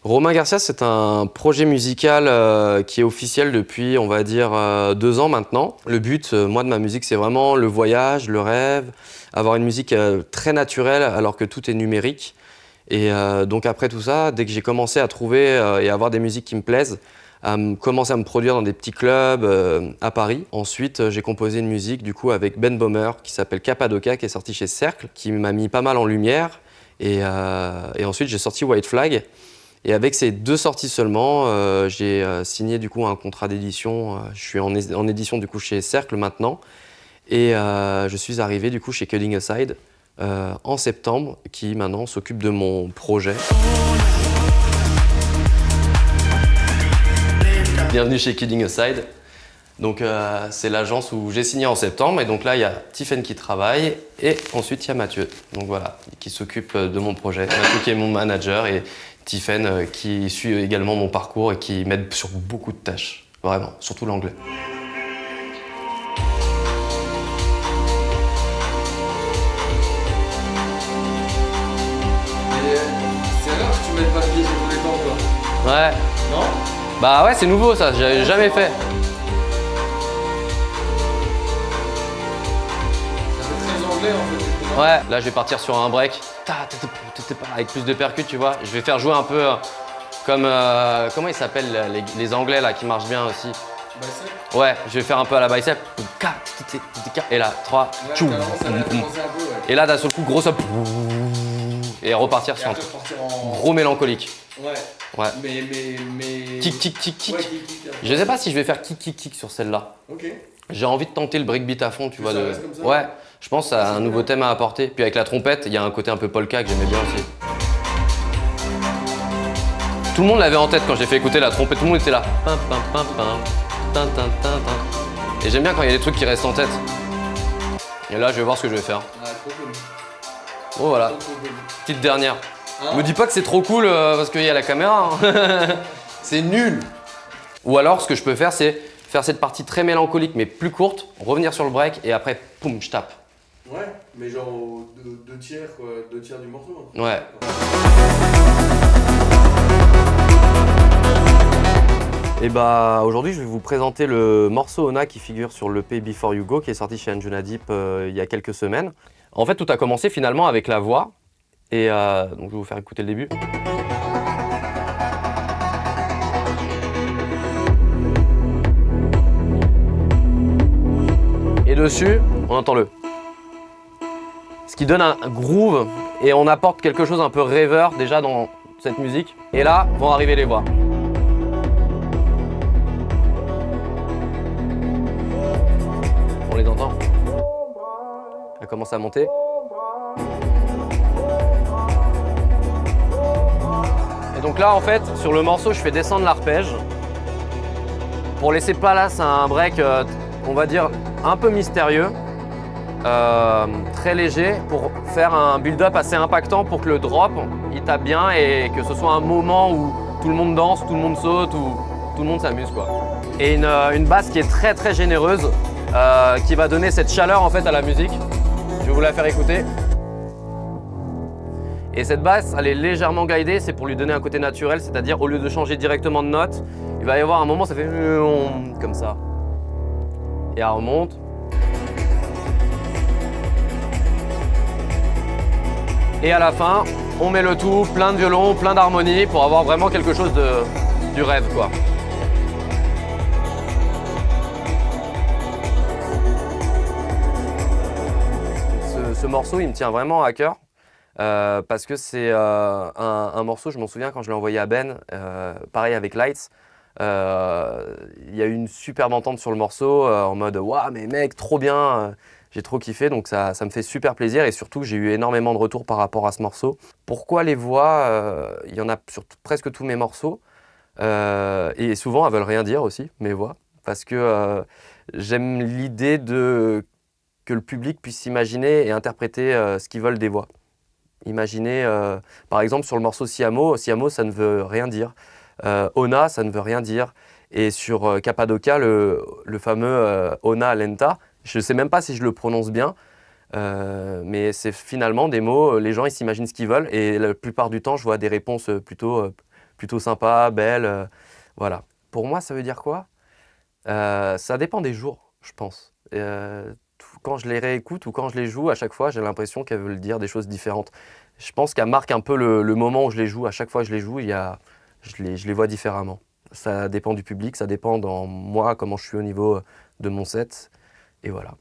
Romain Garcia, c'est un projet musical qui est officiel depuis, on va dire, 2 ans maintenant. Le but, moi, de ma musique, c'est vraiment le voyage, le rêve, avoir une musique très naturelle alors que tout est numérique. Et donc après tout ça, dès que j'ai commencé à trouver et à avoir des musiques qui me plaisent, commencer à me produire dans des petits clubs à Paris. Ensuite, j'ai composé une musique du coup avec Ben Bomer qui s'appelle Cappadocia, qui est sorti chez Cercle, qui m'a mis pas mal en lumière. Et ensuite, j'ai sorti White Flag. Et avec ces 2 sorties seulement, j'ai signé du coup un contrat d'édition. Je suis en édition du coup chez Cercle maintenant. Et je suis arrivé du coup chez Cutting Aside en septembre, qui maintenant s'occupe de mon projet. Bienvenue chez Cutting Aside. Donc c'est l'agence où j'ai signé en septembre. Et donc là, il y a Tiffen qui travaille et ensuite il y a Mathieu. Donc voilà, qui s'occupe de mon projet. Mathieu qui est mon manager et Tiffen qui suit également mon parcours et qui m'aide sur beaucoup de tâches. Vraiment, surtout l'anglais. C'est rare que tu mettes pas le pied sur tous les temps, quoi. Ouais. Non? Bah ouais, c'est nouveau ça, j'avais jamais fait. Ça fait très anglais en fait. Ouais, là je vais partir sur un break. Avec plus de percus, tu vois. Je vais faire jouer un peu comme. Comment ils s'appellent les anglais là qui marchent bien aussi. Bicep? Ouais, je vais faire un peu à la bicep. Et là, 3. Ouais, ça va penser un peu, ouais. Et là d'un seul coup, gros up. Et repartir Et sur un après repartir en. gros mélancolique. Ouais. Ouais. Mais. Kick, kick, kick, kick. Ouais, kick. Je sais pas si je vais faire kick, kick, kick sur celle-là. Ok. J'ai envie de tenter le breakbeat à fond, tu vois. Ça reste comme ça? Ouais, je pense que ça a un C'est nouveau bien. thème à apporter. Puis avec la trompette, il y a un côté un peu polka que j'aimais bien aussi. Tout le monde l'avait en tête quand j'ai fait écouter la trompette, tout le monde était là. Pam, pam, pam, pam, tin, tin, tin, tin. Et j'aime bien quand il y a des trucs qui restent en tête. Et là, je vais voir ce que je vais faire. Ouais, trop cool. Bon, voilà, Trop cool. petite dernière. Hein? Me dis pas que c'est trop cool parce qu'il y a la caméra. Hein. C'est nul. Ou alors, ce que je peux faire, c'est faire cette partie très mélancolique mais plus courte, revenir sur le break et après, poum, je tape. Ouais, mais genre 2 tiers, quoi. 2 tiers du morceau. Hein. Ouais. Et bah aujourd'hui je vais vous présenter le morceau Ona qui figure sur l'EP Before You Go qui est sorti chez Anjuna Deep il y a quelques semaines. En fait tout a commencé finalement avec la voix et donc je vais vous faire écouter le début. Et dessus on entend le. Ce qui donne un groove et on apporte quelque chose un peu rêveur déjà dans cette musique. Et là vont arriver les voix. On les entend. Elle commence à monter. Et donc là en fait sur le morceau je fais descendre l'arpège pour laisser place à un break on va dire un peu mystérieux, très léger pour faire un build-up assez impactant pour que le drop il tape bien et que ce soit un moment où tout le monde danse, tout le monde saute, où tout le monde s'amuse quoi. Et une basse qui est très très généreuse. Qui va donner cette chaleur en fait à la musique. Je vais vous la faire écouter. Et cette basse, elle est légèrement guidée, c'est pour lui donner un côté naturel, c'est-à-dire au lieu de changer directement de note, il va y avoir un moment, ça fait comme ça. Et elle remonte. Et à la fin, on met le tout, plein de violon, plein d'harmonie pour avoir vraiment quelque chose du rêve quoi. Ce morceau, il me tient vraiment à cœur parce que c'est un morceau, je m'en souviens quand je l'ai envoyé à Ben, pareil avec Lights, il y a eu une superbe entente sur le morceau en mode « Waouh, mais mec, trop bien !» J'ai trop kiffé, donc ça me fait super plaisir et surtout j'ai eu énormément de retours par rapport à ce morceau. Pourquoi les voix il y en a sur presque tous mes morceaux et souvent elles veulent rien dire aussi, mes voix, parce que j'aime l'idée que le public puisse imaginer et interpréter ce qu'ils veulent des voix. Imaginer, par exemple, sur le morceau Siamo, Siamo, ça ne veut rien dire. Ona, ça ne veut rien dire. Et sur Cappadocia, le fameux Ona Lenta, je ne sais même pas si je le prononce bien, mais c'est finalement des mots, les gens ils s'imaginent ce qu'ils veulent et la plupart du temps, je vois des réponses plutôt plutôt sympa, belle. Voilà. Pour moi, ça veut dire quoi? Ça dépend des jours, je pense. Quand je les réécoute ou quand je les joue, à chaque fois, j'ai l'impression qu'elles veulent dire des choses différentes. Je pense qu'elles marquent un peu le moment où je les joue. À chaque fois que je les joue, je les vois différemment. Ça dépend du public, ça dépend dans moi, comment je suis au niveau de mon set. Et voilà.